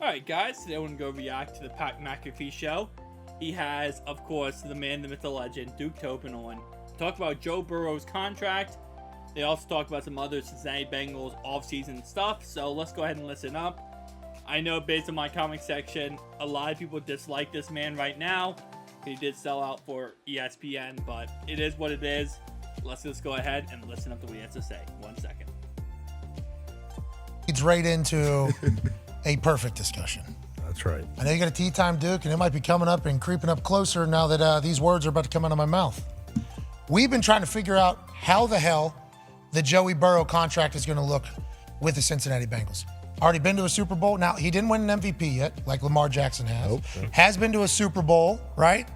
Alright guys, today we're going to go react to the Patt Mcafe show. He has, of course, the man, the myth, the legend, Duke Tobin on. Talk about Joe Burrow'S contract. They also talk about some other Cincinnati Bengals off-season stuff, so let's go ahead and listen up. I know based on my comment section, a lot of people dislike this man right now. He did sell out for ESPN, but it is what it is. Let's just go ahead and listen up to what he has to say. 1 second. Leads right into a perfect discussion. That's right. I know you got a tea time, Duke, and it might be coming up and creeping up closer now that these words are about to come out of my mouth. We've been trying to figure out how the hell the Joey Burrow contract is going to look with the Cincinnati Bengals. Already been to a Super Bowl. Now, he didn't win an MVP yet, like Lamar Jackson has. Nope. Has been to a Super Bowl, right?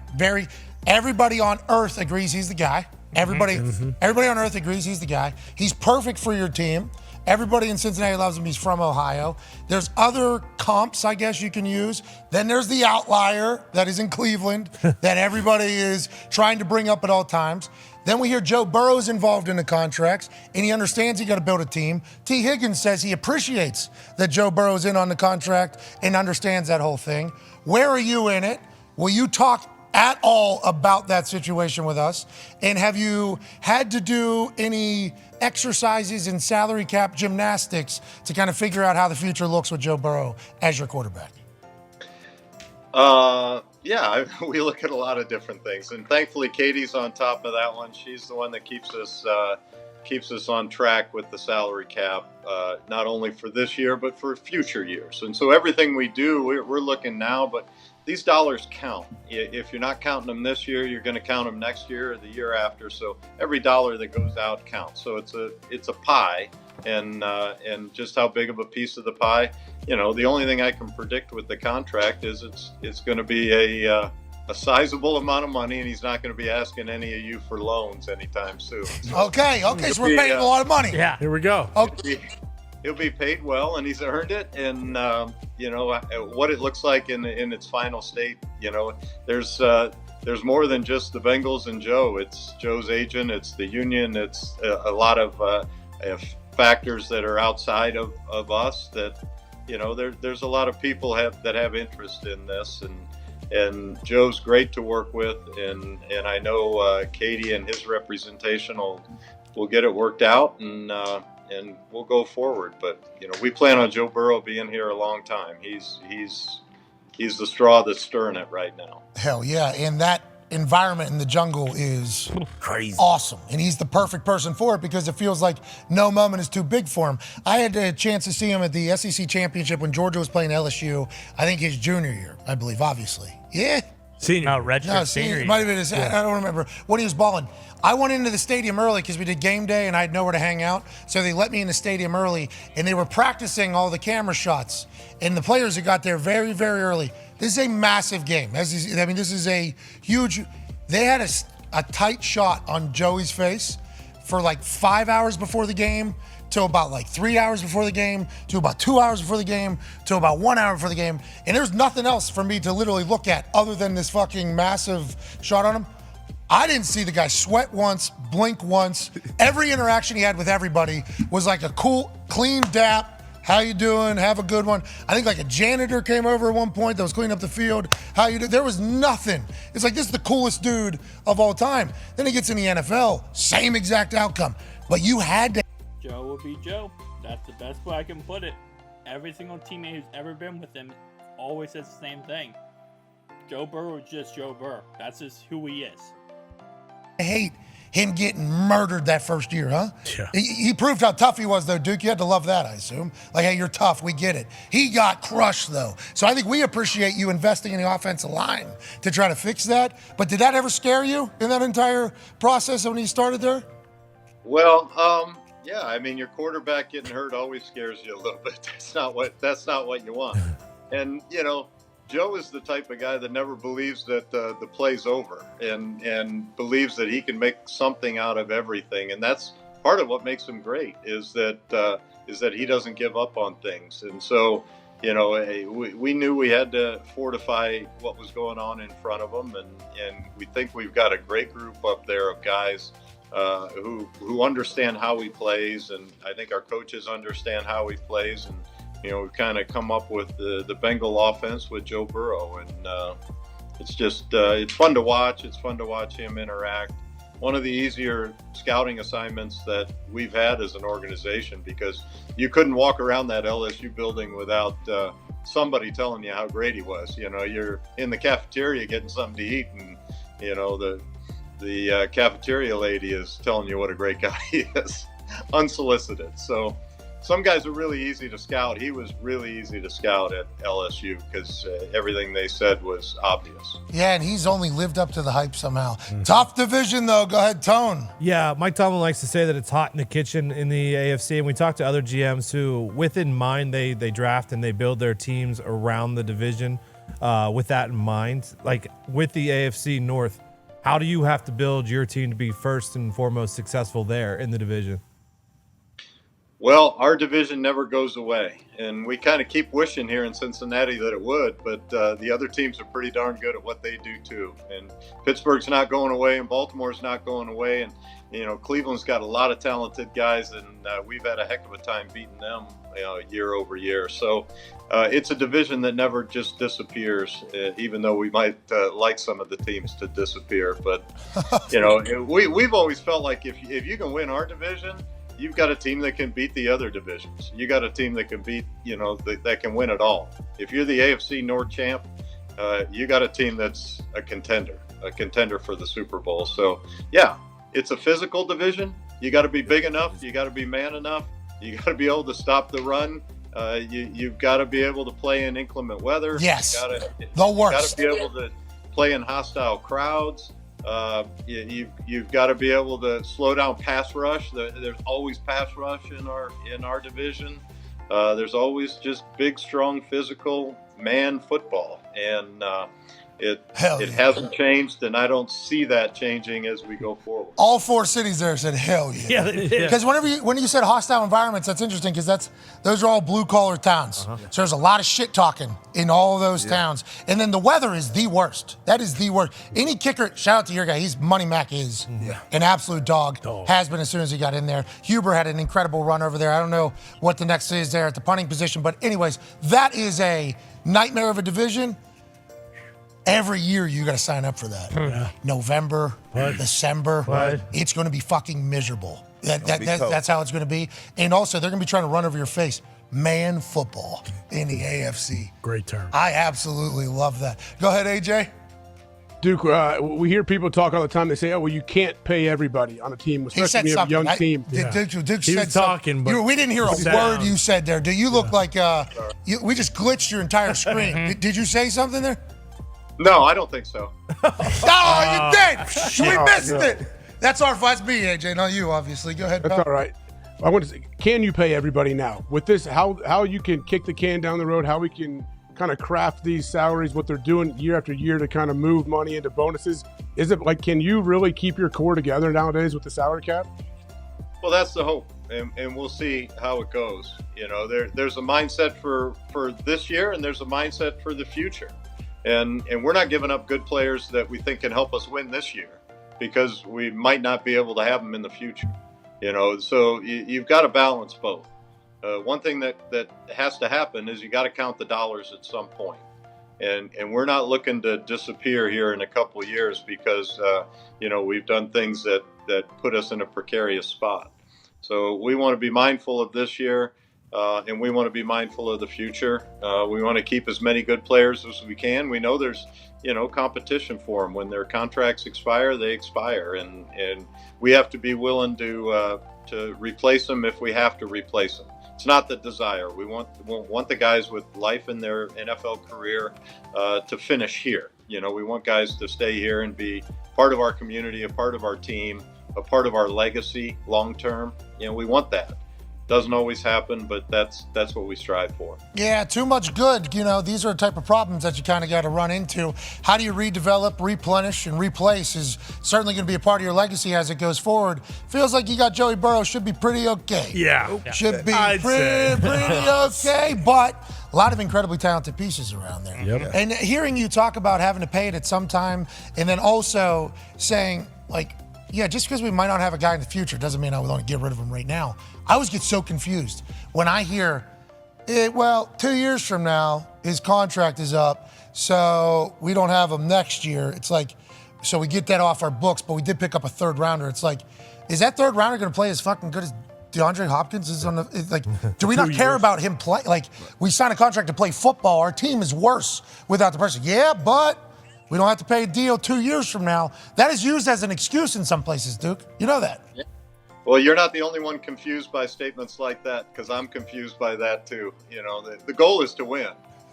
Everybody on earth agrees he's the guy. Everybody on earth agrees he's the guy. He's perfect for your team. Everybody in Cincinnati loves him. He's from Ohio. There's other comps, I guess, you can use. Then there's the outlier that is in Cleveland that everybody is trying to bring up at all times. Then we hear Joe Burrow's involved in the contracts, and he understands he got to build a team. T. Higgins says he appreciates that Joe Burrow's in on the contract and understands that whole thing. Where are you in it? Will you talk at all about that situation with us? And have you had to do any exercises in salary cap gymnastics to kind of figure out how the future looks with Joe Burrow as your quarterback? Yeah, we look at a lot of different things, and thankfully Katie's on top of that one. She's the one that keeps us on track with the salary cap, not only for this year but for future years. And so everything we do, we're looking now, but these dollars count. If you're not counting them this year, you're going to count them next year or the year after. So every dollar that goes out counts. So it's a pie, and just how big of a piece of the pie. You know, the only thing I can predict with the contract is it's going to be a sizable amount of money, and he's not going to be asking any of you for loans anytime soon. So Okay, so we're paying a lot of money. Yeah. Here we go. Okay. He'll be paid well, and he's earned it. And what it looks like in its final state, there's more than just the Bengals and Joe. It's Joe's agent, it's the union, it's a lot of factors that are outside of us. That there's a lot of people that have interest in this, and Joe's great to work with, and I know Katie and his representation will get it worked out, and we'll go forward. But we plan on Joe Burrow being here a long time. He's the straw that's stirring it right now. Hell yeah, and that environment in the jungle is Crazy. awesome, and he's the perfect person for it because it feels like no moment is too big for him. I had a chance to see him at the SEC Championship when Georgia was playing LSU, I think his junior year, I believe, obviously. Yeah. Senior. No, redshirt senior. It might have been his, I don't remember. When he was balling. I went into the stadium early because we did game day and I had nowhere to hang out. So they let me in the stadium early, and they were practicing all the camera shots. And the players had got there very, very early. This is a massive game. This is a huge. They had a tight shot on Joey's face for like 5 hours before the game, to about like 3 hours before the game, to about 2 hours before the game, to about 1 hour before the game. And there's nothing else for me to literally look at other than this fucking massive shot on him. I didn't see the guy sweat once, blink once. Every interaction he had with everybody was like a cool, clean dap. How you doing? Have a good one. I think like a janitor came over at one point that was cleaning up the field. How you do? There was nothing. It's like, this is the coolest dude of all time. Then he gets in the NFL, same exact outcome. But you had to. Joe will be Joe. That's the best way I can put it. Every single teammate who's ever been with him always says the same thing. Joe Burrow is just Joe Burrow. That's just who he is. I hate him getting murdered that first year, huh? Yeah. He proved how tough he was, though, Duke. You had to love that, I assume. Like, hey, you're tough. We get it. He got crushed, though. So I think we appreciate you investing in the offensive line to try to fix that. But did that ever scare you in that entire process when he started there? Well, yeah. I mean, your quarterback getting hurt always scares you a little bit. That's not what you want. And Joe is the type of guy that never believes that the play's over, and believes that he can make something out of everything. And that's part of what makes him great, is that he doesn't give up on things. And so, we knew we had to fortify what was going on in front of him, and we think we've got a great group up there of guys who understand how he plays, and I think our coaches understand how he plays, we've kind of come up with the Bengal offense with Joe Burrow, and it's just it's fun to watch. It's fun to watch him interact. One of the easier scouting assignments that we've had as an organization, because you couldn't walk around that LSU building without somebody telling you how great he was. You're in the cafeteria getting something to eat, and the cafeteria lady is telling you what a great guy he is, unsolicited. So some guys are really easy to scout. He was really easy to scout at LSU because everything they said was obvious. Yeah, and he's only lived up to the hype somehow. Tough division, though. Go ahead, Tone. Yeah, Mike Tomlin likes to say that it's hot in the kitchen in the AFC, and we talk to other GMs who, with in mind, they draft and they build their teams around the division with that in mind. Like with the AFC North, how do you have to build your team to be first and foremost successful there in the division? Well, our division never goes away, and we kind of keep wishing here in Cincinnati that it would, but the other teams are pretty darn good at what they do too. And Pittsburgh's not going away, and Baltimore's not going away, and Cleveland's got a lot of talented guys, and we've had a heck of a time beating them year over year. So it's a division that never just disappears, even though we might like some of the teams to disappear. But we've always felt like if you can win our division, you've got a team that can beat the other divisions. You got a team that can beat, that can win it all. If you're the AFC North champ, you got a team that's a contender for the Super Bowl. So, yeah, it's a physical division. You got to be big enough. You got to be man enough. You got to be able to stop the run. You've got to be able to play in inclement weather. Yes, the worst. You got to be able to play in hostile crowds. You've got to be able to slow down pass rush. There's always pass rush in our division. There's always just big, strong, physical man football, and it hasn't changed, and I don't see that changing as we go forward. All four cities there said hell yeah. Because when you said hostile environments, that's interesting because those are all blue collar towns. So there's a lot of shit talking in all of those towns. And then the weather is the worst. That is the worst. Any kicker, shout out to your guy. Money Mac is an absolute dog. Has been as soon as he got in there. Huber had an incredible run over there. I don't know what the next is there at the punting position, but anyways, that is a nightmare of a division. Every year you got to sign up for that. November, December, it's going to be fucking miserable. That's how it's going to be. And also, they're going to be trying to run over your face. Man football in the AFC. Great term. I absolutely love that. Go ahead, AJ. Duke, we hear people talk all the time. They say, "Oh, well, you can't pay everybody on a team, especially when you have a young team." Duke He said was talking, but we didn't hear a word you said there. Do you look like we just glitched your entire screen? Did you say something there? No, I don't think so. Oh, you did! We missed it! That's me, AJ, not you, obviously. Go ahead, That's pal. all right. I want to say, can you pay everybody now? With this, how you can kick the can down the road, how we can kind of craft these salaries, what they're doing year after year to kind of move money into bonuses. Is it like, can you really keep your core together nowadays with the salary cap? Well, that's the hope, and we'll see how it goes. There's a mindset for this year, and there's a mindset for the future. And we're not giving up good players that we think can help us win this year because we might not be able to have them in the future. So you've got to balance both. One thing that has to happen is you got to count the dollars at some point. And we're not looking to disappear here in a couple of years because, we've done things that put us in a precarious spot. So we want to be mindful of this year. And we want to be mindful of the future. We want to keep as many good players as we can. We know there's, competition for them. When their contracts expire, they expire, and we have to be willing to replace them if we have to replace them. It's not the desire. We want the guys with life in their NFL career to finish here. We want guys to stay here and be part of our community, a part of our team, a part of our legacy long term. We want that. Doesn't always happen, but that's what we strive for. Yeah, too much good. These are the type of problems that you kind of got to run into. How do you redevelop, replenish, and replace is certainly going to be a part of your legacy as it goes forward. Feels like you got Joey Burrow, should be pretty okay. Yeah. Should be pretty okay, but a lot of incredibly talented pieces around there. Yep. And hearing you talk about having to pay it at some time and then also saying, just because we might not have a guy in the future doesn't mean I would want to get rid of him right now. I always get so confused when I hear Well, 2 years from now, his contract is up, so we don't have him next year. It's like, so we get that off our books, but we did pick up a third rounder. It's like, is that third rounder going to play as fucking good as DeAndre Hopkins is on the, like, do we not care about him play? Like, we signed a contract to play football. Our team is worse without the person. Yeah, but we don't have to pay a deal 2 years from now. That is used as an excuse in some places, Duke. You know that. Yeah. Well, you're not the only one confused by statements like that, because I'm confused by that too. You know, the goal is to win,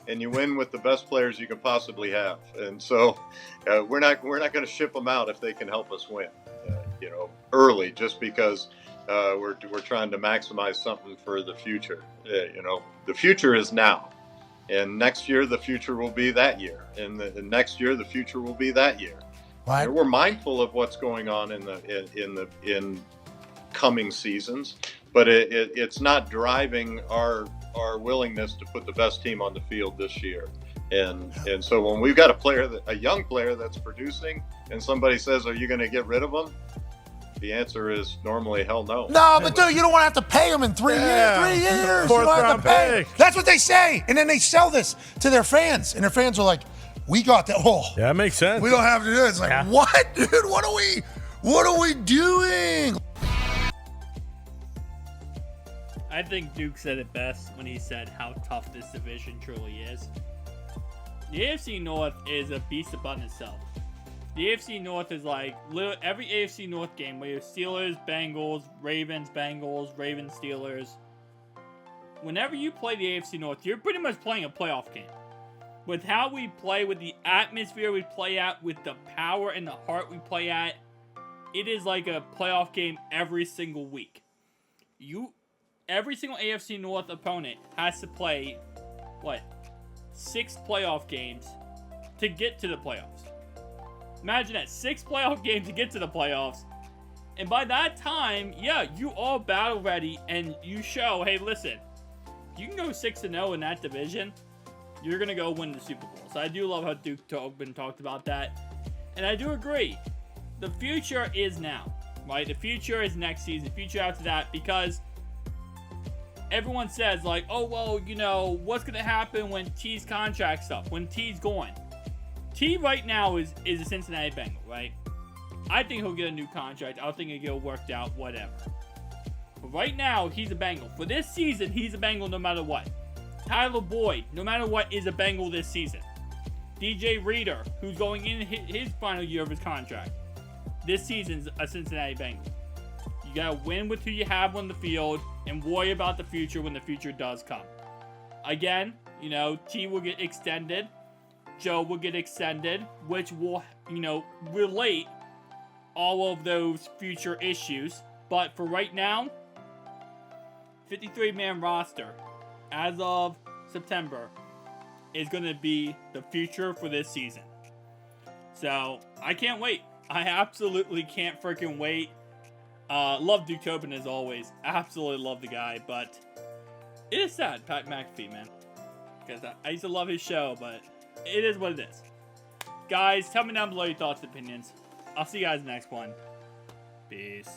and you win with the best players you can possibly have. And so we're not going to ship them out if they can help us win, you know, early, just because we're trying to maximize something for the future. You know, the future is now. And next year, the future will be that year. And the next year, the future will be that year. Right. We're mindful of what's going on in coming seasons, but it's not driving our willingness to put the best team on the field this year. And so when we've got a young player that's producing, and somebody says, "Are you going to get rid of him?" The answer is normally hell no. No, but dude, you don't want to have to pay them in 3 years. 3 years. Fourth You don't have to round pay. pick. That's what they say. And then they sell this to their fans. And their fans are like, we got that. Oh, Yeah, that makes sense. we don't have to do it. It's like, what, dude? What are we doing? I think Duke said it best when he said how tough this division truly is. The AFC North is a beast upon itself. The AFC North is like every AFC North game where you have Steelers, Bengals, Ravens, Steelers. Whenever you play the AFC North, you're pretty much playing a playoff game. With how we play, with the atmosphere we play at, with the power and the heart we play at, it is like a playoff game every single week. Every single AFC North opponent has to play, 6 playoff games to get to the playoffs. Imagine that, 6 playoff games to get to the playoffs. And by that time, yeah, you all battle ready and you show, hey, listen, you can go 6-0 in that division, you're going to go win the Super Bowl. So I do love how Duke Tobin talked about that. And I do agree. The future is now, right? The future is next season, the future after that, because everyone says, like, oh, well, you know, what's going to happen when T's contract's up, when T's going? T right now is a Cincinnati Bengal, right? I think he'll get a new contract. I don't think he'll get it worked out, whatever. But right now, he's a Bengal. For this season, he's a Bengal no matter what. Tyler Boyd, no matter what, is a Bengal this season. DJ Reader, who's going in his final year of his contract, this season's a Cincinnati Bengal. You gotta win with who you have on the field and worry about the future when the future does come. Again, you know, T will get extended. Joe will get extended, which will, you know, relate all of those future issues. But for right now, 53-man roster, as of September, is going to be the future for this season. So, I can't wait. I absolutely can't freaking wait. Love Duke Tobin as always. Absolutely love the guy, but it is sad, Patt McAfee, man. Because I used to love his show, but it is what it is. Guys, tell me down below your thoughts and opinions. I'll see you guys next one. Peace.